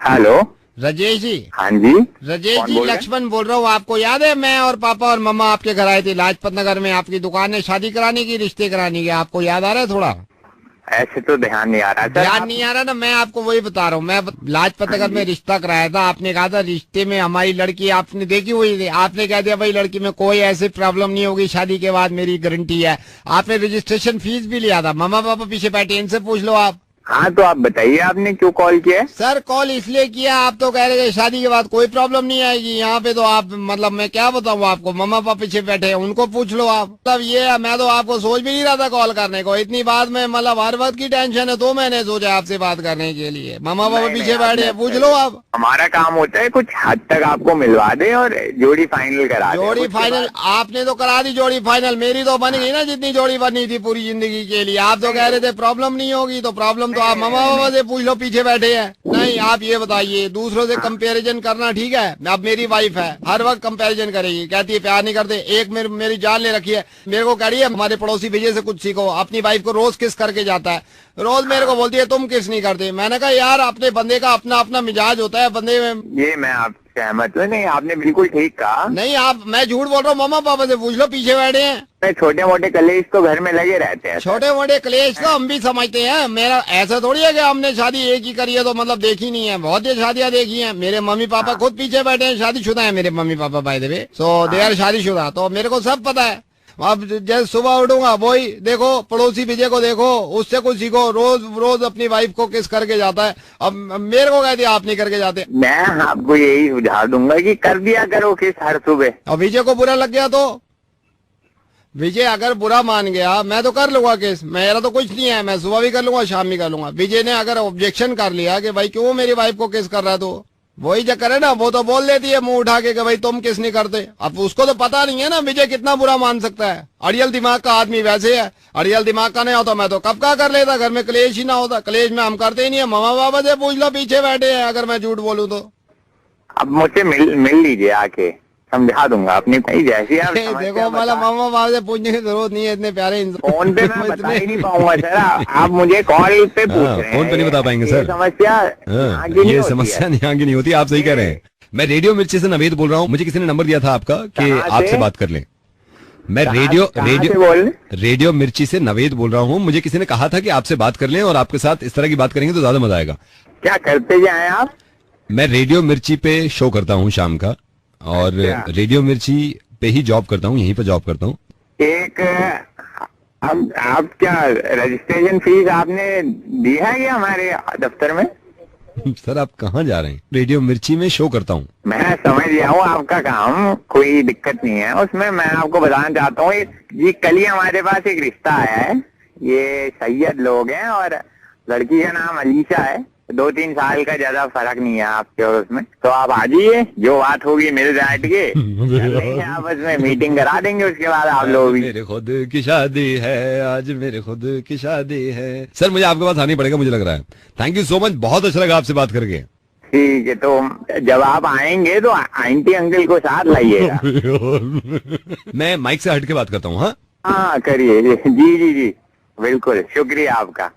Hello Rajesh ji. हाँ जी राजेश जी, लक्ष्मण बोल रहा हूँ। आपको याद है मैं और पापा और मम्मा आपके घर आए थे लाजपत नगर में, आपकी दुकान है शादी कराने की, रिश्ते कराने की। आपको याद आ रहा है थोड़ा? ऐसे तो ध्यान नहीं आ रहा सर। ध्यान नहीं आ रहा ना, मैं आपको वही बता रहा हूँ। मैं लाजपत नगर में रिश्ता कराया था। आपने कहा था रिश्ते में हमारी लड़की आपने देखी हुई थी। आपने कह दिया भाई लड़की में कोई ऐसी प्रॉब्लम नहीं होगी, शादी के बाद मेरी गारंटी है। आपने रजिस्ट्रेशन फीस भी लिया था। मम्मा पापा पीछे बैठे, इनसे पूछ लो आप। हाँ तो आप बताइए आपने क्यों कॉल किया है? सर कॉल इसलिए किया, आप तो कह रहे थे शादी के बाद कोई प्रॉब्लम नहीं आएगी। यहाँ पे तो आप मतलब मैं क्या बताऊँ आपको, मम्मा पापा पीछे बैठे हैं, उनको पूछ लो आप। मतलब ये है, मैं तो आपको सोच भी नहीं रहा था कॉल करने को। इतनी बात में मतलब हर वक्त की टेंशन है, तो मैंने सोचा आपसे बात करने के लिए। मम्मा पापा पीछे बैठे हैं, पूछ लो आप। हमारा काम होता है कुछ हद तक आपको मिलवा दे और जोड़ी फाइनल करा दे। जोड़ी फाइनल आपने तो करा दी जोड़ी फाइनल, मेरी तो बन गई ना जितनी जोड़ी बननी थी पूरी जिंदगी के लिए। आप तो कह रहे थे प्रॉब्लम नहीं होगी, तो प्रॉब्लम तो आप मम्मा पापा से पूछ लो, पीछे बैठे हैं। नहीं आप ये बताइए, दूसरों से कंपैरिजन करना ठीक है? अब मेरी वाइफ है, हर वक्त कंपैरिजन करेगी, कहती है प्यार नहीं करते। एक मेरी जान ले रखी है, मेरे को कह रही है हमारे पड़ोसी विजय से कुछ सीखो। अपनी वाइफ को रोज किस करके जाता है, रोज मेरे को बोलती है तुम किस नहीं करते। मैंने कहा यार अपने बंदे का अपना अपना मिजाज होता है बंदे में। ये मैं आप सहमत हूँ। नहीं आपने बिल्कुल ठीक कहा। नहीं आप, मैं झूठ बोल रहा हूँ, मम्मा पापा से पूछ लो, पीछे बैठे हैं। छोटे मोटे कलेश तो घर में लगे रहते हैं। छोटे मोटे क्लेश तो हम भी समझते हैं। मेरा ऐसा थोड़ी है कि हमने शादी एक ही करी है तो मतलब देखी नहीं है, बहुत ही शादियां देखी हैं। मेरे मम्मी पापा खुद पीछे बैठे हैं, शादीशुदा है मेरे mummy papa by the way, so they are शादीशुदा, तो मेरे को सब पता है। अब जैसे सुबह उठूंगा वही देखो, पड़ोसी विजय को देखो, उससे कुछ सीखो। रोज रोज अपनी वाइफ को किस करके जाता है। अब मेरे को कह दिया आप नहीं करके जाते। मैं आपको यही सुझाव दूंगा कि कर दिया करो किस हर सुबह। अब विजय को बुरा लग गया तो, विजय अगर बुरा मान गया मैं तो कर लूंगा केस। मेरा तो कुछ नहीं है, मैं सुबह भी कर लूंगा शाम भी कर लूंगा। विजय ने अगर ऑब्जेक्शन कर लिया कि भाई क्यों मेरी वाइफ को केस कर रहा है, तो वही चक्कर है ना, वो तो बोल देती है मुंह उठा के कि भाई तुम किस नहीं करते। अब उसको तो पता नहीं है ना विजय कितना बुरा मान सकता है। अड़ियल दिमाग का आदमी वैसे है, अड़ियल दिमाग का नहीं होता मैं तो कब का कर लेता, घर में क्लेश ही ना होता। क्लेश में हम करते ही नहीं है। मम्मा पापा से पूछ लो, पीछे बैठे हैं अगर मैं झूठ बोलूं तो। अब मुझसे मिल लीजिए, आके समझा दूंगा अपनी जैसी आप देखो मतलब मम्मा पापा से पूछने की जरूरत नहीं है, इतने प्यारे फोन पे मैं बता ही नहीं पाऊंगा सर। आप मुझे कॉल पे पूछ रहे हैं, फोन पे नहीं बता पाएंगे सर। समस्या ये समस्या यहाँ की नहीं होती, आप सही कह रहे हैं। मैं रेडियो मिर्ची से नवेद बोल रहा हूँ। मुझे किसी ने नंबर दिया था आपका कि आपसे बात कर लें। मैं रेडियो मिर्ची से नवेद बोल रहा हूँ। मुझे किसी ने कहा था कि आपसे बात कर लें और आपके साथ इस तरह की बात करेंगे तो ज्यादा मजा आएगा। क्या करते जाए आप? मैं रेडियो मिर्ची पे शो करता हूँ शाम का, और रेडियो मिर्ची पे ही जॉब करता हूँ, यहीं पे जॉब करता हूँ। एक आप क्या रजिस्ट्रेशन फीस आपने दी है क्या हमारे दफ्तर में? सर आप कहाँ जा रहे हैं? रेडियो मिर्ची में शो करता हूँ। मैं समझ गया हूँ आपका काम, कोई दिक्कत नहीं है उसमें। मैं आपको बताना चाहता हूँ जी, कल ही हमारे पास एक रिश्ता आया है। ये सैयद लोग हैं और लड़की का नाम अलीशा है। 2-3 साल का ज्यादा फर्क नहीं है आपके और उसमें। तो आप आ जाइए, जो बात होगी मिल बैठ के आपस में मीटिंग करा देंगे। उसके बाद आप लोग भी। मेरे खुद की शादी है आज, मेरे खुद की शादी है। सर मुझे आपके पास आना पड़ेगा, मुझे लग रहा है। थैंक यू सो मच, बहुत अच्छा लगा आपसे बात करके। ठीक है, तो जब आप आएंगे तो आंटी अंकल को साथ लाइएगा। मैं माइक से हट के बात करता हूँ। हाँ करिए जी जी जी, बिल्कुल शुक्रिया आपका।